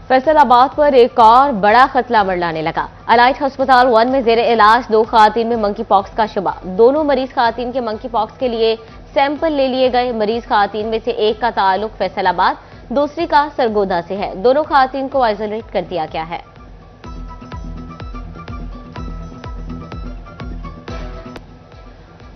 फैसलाबाद पर एक और बड़ा खतरा मंडराने लगा। अलाइट अस्पताल 1 में जेर इलाज 2 खातून में मंकी पॉक्स का शुबा। दोनों मरीज खातून के मंकी पॉक्स के लिए सैंपल ले लिए गए। मरीज खातून में से एक का ताल्लुक फैसलाबाद, दूसरी का सरगोदा से है। दोनों खातून को आइसोलेट कर दिया गया है।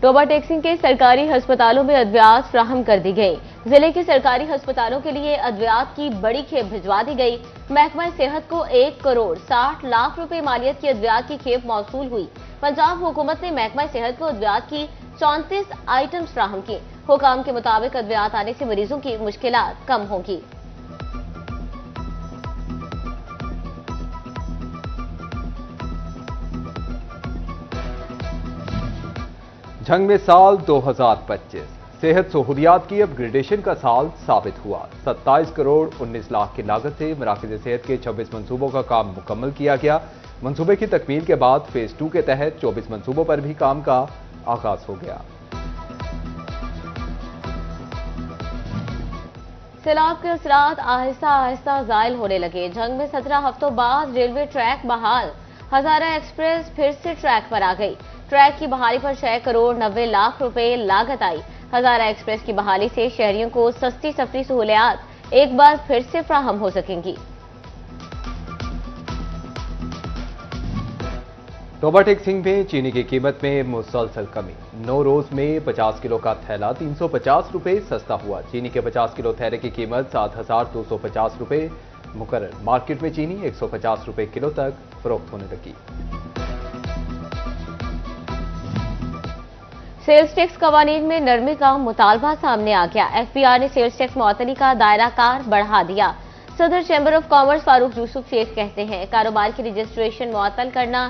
टोबा टेक्सिंग के सरकारी अस्पतालों में अद्वियात फ्राहम कर दी गई। जिले के सरकारी अस्पतालों के लिए अद्वियात की बड़ी खेप भिजवा दी गई। महकमा सेहत को 1 करोड़ 60 लाख रुपए मालियत की अद्वियात की खेप मौसूल हुई। पंजाब हुकूमत ने महकमा सेहत को अद्वियात की 34 आइटम्स फ्राहम की। हुकाम के मुताबिक अद्वियात आने से मरीजों की मुश्किलात कम होगी। जंग में साल 2025 सेहत सहूलियात की अपग्रेडेशन का साल साबित हुआ। 27 करोड़ 19 लाख की लागत से मराकज़ सेहत के 26 मंसूबों का काम मुकम्मल किया गया। मंसूबे की तकमील के बाद फेज 2 के तहत 24 मंसूबों पर भी काम का आगाज हो गया। सैलाब के असरात आहिस्ता आहिस्ता जायल होने लगे। जंग में 17 हफ्तों बाद रेलवे ट्रैक बहाल। हजारा एक्सप्रेस फिर से ट्रैक पर आ गई। ट्रैक की बहाली पर 6 करोड़ 90 लाख रुपए लागत आई। हजारा एक्सप्रेस की बहाली से शहरियों को सस्ती सफरी सहूलियात एक बार फिर से फ्राहम हो सकेंगी। टोबा टेक्सिंग में चीनी की कीमत में मुसलसल कमी। 9 रोज में 50 किलो का थैला 350 रुपए सस्ता हुआ। चीनी के 50 किलो थैले की कीमत 7,250 रुपए मुकर्रर। मार्केट में चीनी 150 रुपए किलो तक फरोख्त होने लगी। सेल्स टैक्स कवानीन में नरमी का मुतालबा सामने आ गया। एफबीआर ने सेल्स टैक्स मुअत्तली का दायरा कार बढ़ा दिया। सदर chamber of commerce Farooq Yusuf Sheikh कहते हैं, कारोबार की रजिस्ट्रेशन मुअत्तल करना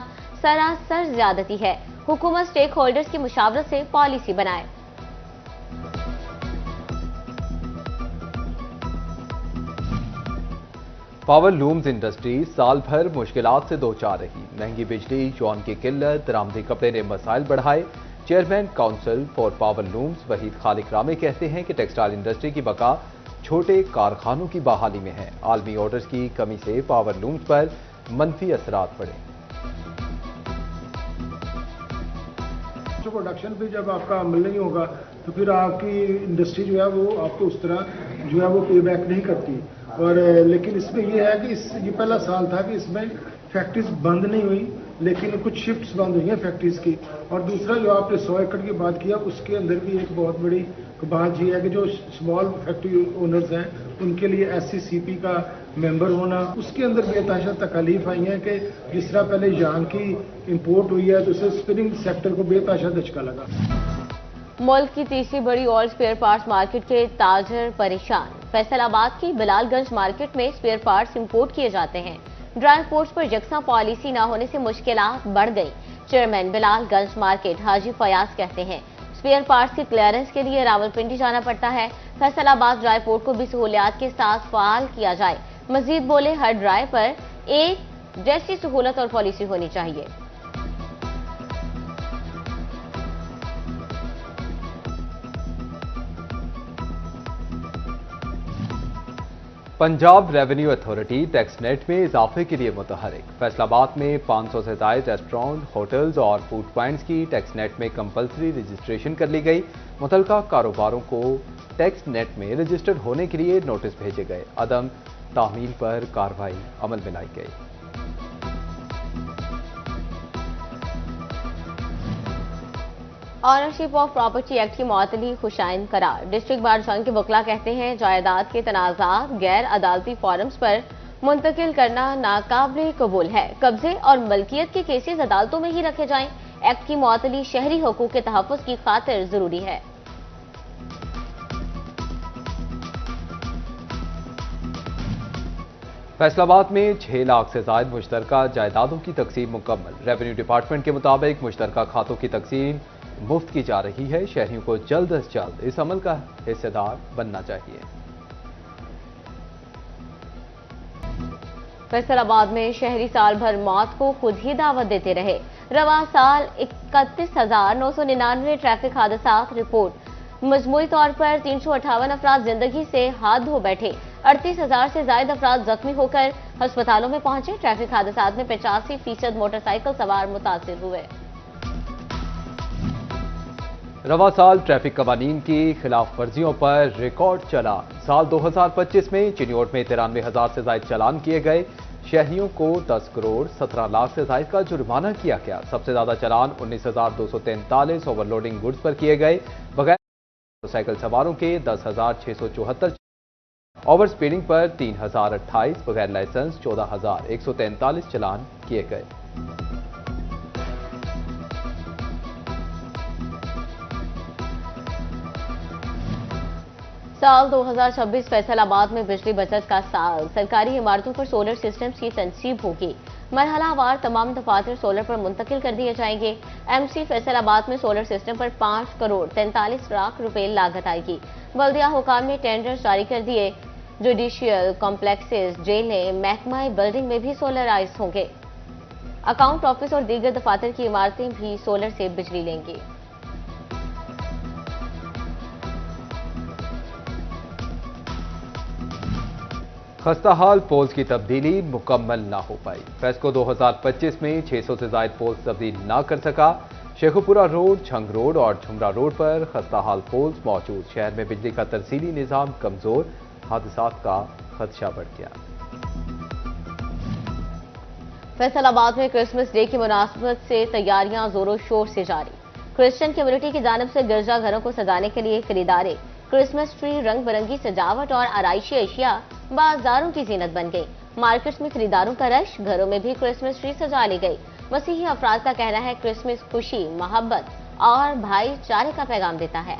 सरासर ज्यादती है। हुकूमत स्टेक होल्डर्स की मुशावरत से पॉलिसी बनाए। पावर लूम्स इंडस्ट्री साल भर मुश्किलात से दो चार रही। महंगी बिजली, जॉन की किल्लत, दरामदी कपड़े ने मसाइल बढ़ाए। Chairman council for power looms Waheed Khaliq Rame कहते हैं कि टेक्सटाइल इंडस्ट्री की बका छोटे कारखानों की बहाली में है। आलमी ऑर्डर्स की कमी से पावर लूम्स पर मनफी असरात पड़े। प्रोडक्शन भी जब आपका अमल नहीं होगा तो फिर आपकी इंडस्ट्री जो है वो आपको उस तरह जो है वो पे बैक नहीं करती। और लेकिन इसमें ये है कि ये पहला साल था कि इसमें फैक्ट्रीज बंद नहीं हुई, लेकिन कुछ शिफ्ट्स बंद हुई हैं फैक्ट्रीज की। और दूसरा जो आपने 100 एकड़ की बात किया, उसके अंदर भी एक बहुत बड़ी बात ये है कि जो स्मॉल फैक्ट्री ओनर्स हैं उनके लिए SCCP का मेंबर होना, उसके अंदर बेतहाशा तकालीफ आई हैं कि जिस तरह पहले यान की इंपोर्ट हुई है तो उससे स्पिनिंग सेक्टर को बेतहाशा धचका लगा। मुल्क की तीसरी बड़ी और स्पेयर पार्ट्स मार्केट के ताजर परेशान। फैसलाबाद की बिलालगंज मार्केट में स्पेयर पार्ट्स इंपोर्ट किए जाते हैं। ड्राइव पोर्ट्स पर यकसा पॉलिसी न होने से मुश्किलात बढ़ गई। चेयरमैन बिलालगंज मार्केट हाजी फयाज कहते हैं, स्पेयर पार्ट्स के क्लियरेंस के लिए रावलपिंडी जाना पड़ता है। फैसलाबाद ड्राइव पोर्ट को भी सहूलियात के साथ फाल किया जाए। मजीद बोले, हर ड्राइव पर एक जैसी सहूलत और पॉलिसी होनी चाहिए। Punjab revenue authority tax net में इजाफे के लिए मुतहरिक। फैसलाबाद में 500 से ज्यादा रेस्टोरेंट, होटल्स और फूड पॉइंट्स की टैक्स नेट में कंपल्सरी रजिस्ट्रेशन कर ली गई। मुतलका कारोबारों को टैक्स नेट में रजिस्टर्ड होने के लिए नोटिस भेजे गए। अदम तामील पर कार्रवाई अमल में लाई गई। ऑनरशिप ऑफ प्रॉपर्टी एक्ट की मुअत्तली खुशाइन करार। डिस्ट्रिक्ट बार जंग के वकला कहते हैं, जायदाद के तनाज़ात गैर अदालती फॉरम्स पर मुंतकिल करना नाकाबिल कबूल है। कब्जे और मलकियत के केसेस अदालतों में ही रखे जाएं। एक्ट की मुअत्तली शहरी हकूक़ के तहफ़्फ़ुज़ की खातिर जरूरी है। फैसलाबाद में 6 लाख से ज्यादा मुश्तरका जायदादों की तकसीम मुकम्मल। रेवेन्यू डिपार्टमेंट के मुताबिक मुश्तरका खातों की तकसीम मुफ्त की जा रही है। शहरियों को जल्द से जल्द इस अमल का हिस्सेदार बनना चाहिए। फैसलाबाद में शहरी साल भर मौत को खुद ही दावत देते रहे। रवा साल 31,999 ट्रैफिक हादसा रिपोर्ट। मजमूई तौर पर 358 अफराद जिंदगी से हाथ धो बैठे। 38,000 से ज्यादा अफराद जख्मी होकर अस्पतालों में पहुंचे। ट्रैफिक हादसात में 85% मोटरसाइकिल सवार मुतासिर हुए। रवा साल ट्रैफिक कवानीन की खिलाफ वर्जियों पर रिकॉर्ड चालान। साल 2025 में चिन्योट में 93,000 से ज्यादा चालान किए गए। शहरियों को 10 करोड़ 17 लाख से ज्यादा का जुर्माना किया गया। सबसे ज्यादा चालान 19,243 ओवरलोडिंग गुड्स पर किए गए। बगैर मोटरसाइकिल सवारों के 10,674, ओवर स्पीडिंग पर 3,028, बगैर लाइसेंस 14,143 चालान किए गए। साल 2026 फैसलाबाद में बिजली बचत का साल। सरकारी इमारतों पर सोलर सिस्टम्स की तनसीब होगी। मरहलावार तमाम दफातर सोलर पर मुंतकिल कर दिए जाएंगे। एमसी फैसलाबाद में सोलर सिस्टम पर 5 करोड़ 43 लाख रुपए लागत आएगी। बल्दिया हुकाम ने टेंडर जारी कर दिए। जुडिशियल कॉम्प्लेक्सेस, जेलें, महकमा बिल्डिंग में भी सोलराइज होंगे। अकाउंट ऑफिस और दीगर दफातर की इमारतें भी सोलर से बिजली लेंगी। खस्ताहाल पोल्स की तब्दीली मुकम्मल ना हो पाई। फेस्को 2025 में 600 से ज्यादा पोल्स तब्दील ना कर सका। शेखुपुरा रोड, छंग रोड और झुमरा रोड पर खस्ताहाल पोल्स मौजूद। शहर में बिजली का तरसीली निजाम कमजोर, हादसात का खदशा बढ़ गया। फैसलाबाद में क्रिसमस डे की मुनासबत से तैयारियां जोरों शोर से जारी। क्रिश्चियन कम्युनिटी की जानिब से गिरजाघरों को सजाने के लिए खरीदारे। क्रिसमस ट्री, रंग बिरंगी सजावट और आराइशी अशिया बाजारों की जीनत बन गई। मार्केट्स में खरीदारों का रश, घरों में भी क्रिसमस ट्री सजा ली गई। मसीही अफराद का कहना है क्रिसमस खुशी, मोहब्बत और भाईचारे का पैगाम देता है।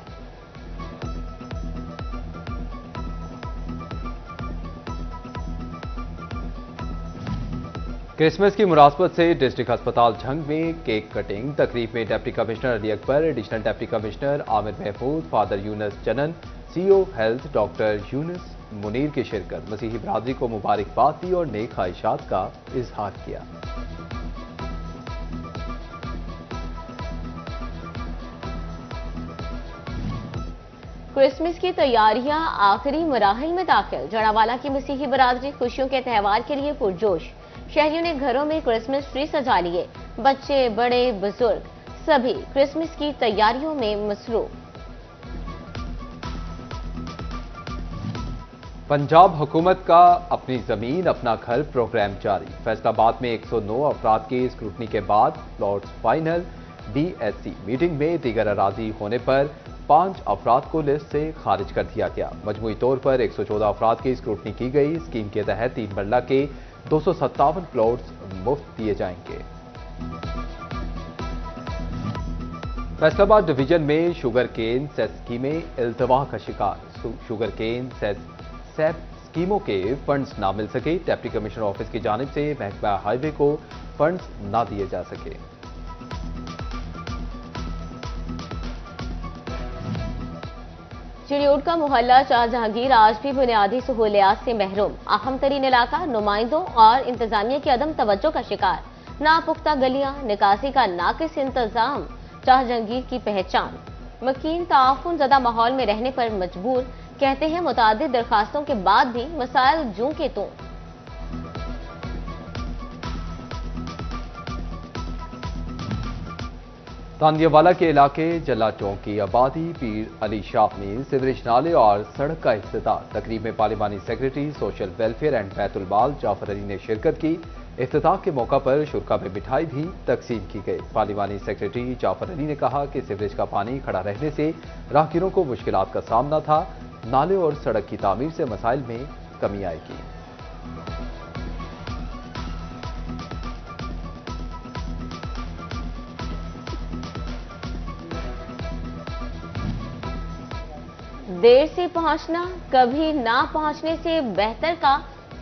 क्रिसमस की मुनासबत से डिस्ट्रिक्ट अस्पताल झंग में केक कटिंग तकरीब में deputy commissioner Ali Akbar, additional deputy commissioner Aamir Mahmood, father Younis Chanan, CO health doctor Younis Munir की शिरकत। मसीही बरादरी को मुबारकबाद दी और नेक ख्वाहिशात का इजहार किया। क्रिसमस की तैयारियां आखिरी मराहिल में दाखिल। जड़ावाला की मसीही बरादरी खुशियों के त्यौहार के लिए पुरजोश। शहरियों ने घरों में क्रिसमस ट्री सजा लिए। बच्चे, बड़े, बुजुर्ग सभी क्रिसमस की तैयारियों में मसरूफ। पंजाब हुकूमत का अपनी जमीन अपना घर प्रोग्राम जारी। फैसलाबाद में 109 अफराद की स्क्रूटनी के बाद प्लॉट्स फाइनल। DSC मीटिंग में दीगर अराजी होने पर 5 अफराद को लिस्ट से खारिज कर दिया गया। मजमूई तौर पर 114 अफराद की स्क्रूटनी की गई। स्कीम के तहत 3 मरला के 257 प्लॉट्स मुफ्त दिए जाएंगे। फैसलाबाद डिवीजन में शुगर केन सेस स्कीमें इल्तवा का शिकार। शुगर केन सेस स्कीमों के फंड्स ना मिल सके। डिप्टी कमिश्नर ऑफिस की जानिब से महकमा हाईवे को फंड्स ना दिए जा सके। चिड़ियोट का मोहल्ला शाहजहांगीर आज भी बुनियादी सहूलियात से महरूम। अहम तरीन इलाका नुमाइंदों और इंतजामिया की अदम तवज्जो का शिकार। नापुख्ता गलियां, निकासी का नाकिस इंतजाम शाहजहांगीर की पहचान। मकीन ताउन ज़दा माहौल में रहने पर मजबूर, कहते हैं मुतादिद दरखास्तों के बाद भी मसाइल जूं के तूं। तांदियावाला के इलाके जला चौक की आबादी पीर अली शाह में सीवरेज नाले और सड़क का इफ्तिताह। तकरीब में पार्लिमानी secretary social welfare and Baitul Maal Jafar Ali ने शिरकत की। इफ्तिताह के मौका पर शुरा में मिठाई भी तकसीम की गई। पार्लिमानी सेक्रेटरी जाफर अली ने कहा कि सीवरेज का पानी खड़ा रहने से राहगीरों को मुश्किलात का सामना था। नाले और सड़क की तामीर से मसाइल में कमी आएगी। देर से पहुंचना कभी ना पहुंचने से बेहतर का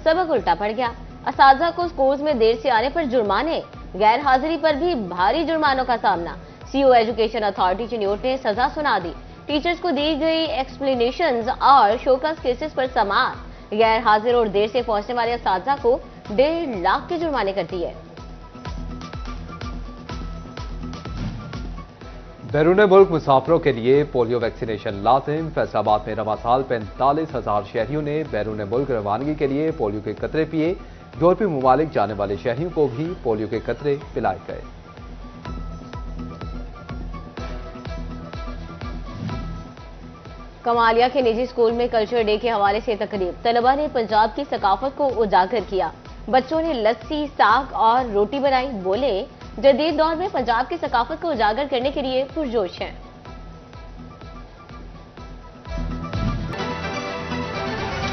सबक उल्टा पड़ गया। असातिज़ा को स्कूल्स में देर से आने पर जुर्माने, गैर हाजिरी पर भी भारी जुर्मानों का सामना। सीओ एजुकेशन अथॉरिटी चिन्योट ने सजा सुना दी। टीचर्स को दी गई एक्सप्लेनेशंस और शोकस केसेस पर समाअत। गैर हाजिर और देर से पहुंचने वाले असातिज़ा को 1.5 लाख के जुर्माने कर दिए। बैरून मुल्क मुसाफरों के लिए पोलियो वैक्सीनेशन लाजिम। फैसलाबाद में रवा साल 45,000 शहरियों ने बैरून मुल्क रवानगी के लिए पोलियो के कतरे पिए। यूरोपीय ममालिक जाने वाले शहरियों को भी पोलियो के कतरे पिलाए गए। कमालिया के निजी स्कूल में कल्चर डे के हवाले से तकरीब। तलबा ने पंजाब की सकाफत को उजागर किया। बच्चों ने लस्सी, साग और रोटी बनाई। बोले, जदीद दौर में पंजाब की सकाफत को उजागर करने के लिए पुरजोश हैं।